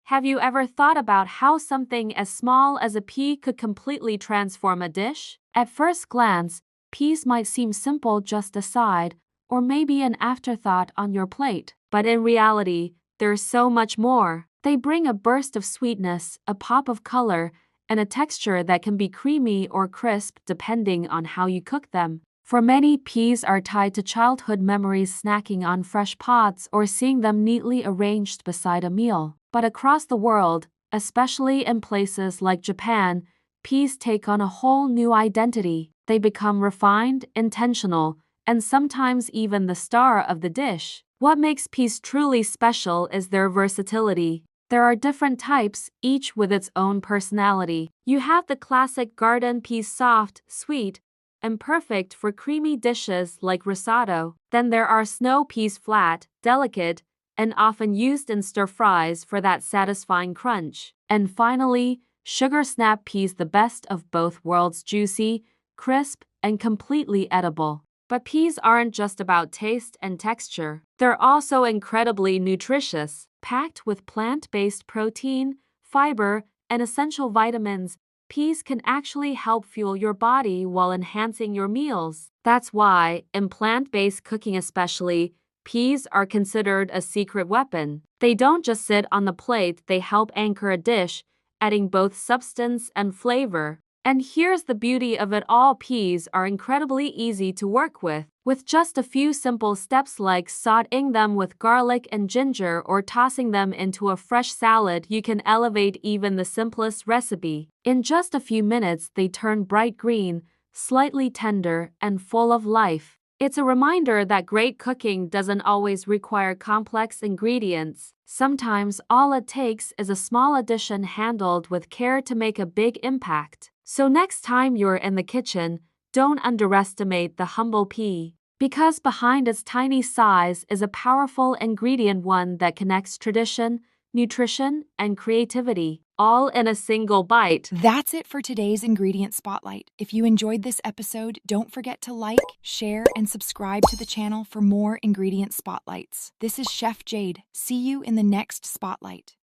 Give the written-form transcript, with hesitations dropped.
Have you ever thought about how something as small as a pea could completely transform a dish? At first glance, peas might seem simple, just a side, or maybe an afterthought on your plate. But in reality, there's so much more. They bring a burst of sweetness, a pop of color, and a texture that can be creamy or crisp depending on how you cook them. For many, peas are tied to childhood memories, snacking on fresh pods or seeing them neatly arranged beside a meal. But across the world, especially in places like Japan, peas take on a whole new identity. They become refined, intentional, and sometimes even the star of the dish. What makes peas truly special is their versatility. There are different types, each with its own personality. You have the classic garden peas, soft, sweet, and perfect for creamy dishes like risotto. Then there are snow peas, flat, delicate, and often used in stir-fries for that satisfying crunch. And finally, sugar snap peas, the best of both worlds, juicy, crisp, and completely edible. But peas aren't just about taste and texture. They're also incredibly nutritious. Packed with plant-based protein, fiber, and essential vitamins, peas can actually help fuel your body while enhancing your meals. That's why, in plant-based cooking especially, peas are considered a secret weapon. They don't just sit on the plate, they help anchor a dish, adding both substance and flavor. And here's the beauty of it all, peas are incredibly easy to work with. With just a few simple steps like sautéing them with garlic and ginger or tossing them into a fresh salad, you can elevate even the simplest recipe. In just a few minutes, they turn bright green, slightly tender, and full of life. It's a reminder that great cooking doesn't always require complex ingredients. Sometimes all it takes is a small addition handled with care to make a big impact. So next time you're in the kitchen, don't underestimate the humble pea. Because behind its tiny size is a powerful ingredient, one that connects tradition, nutrition, and creativity, all in a single bite. That's it for today's ingredient spotlight. If you enjoyed this episode, don't forget to like, share, and subscribe to the channel for more ingredient spotlights. This is Chef Jade. See you in the next spotlight.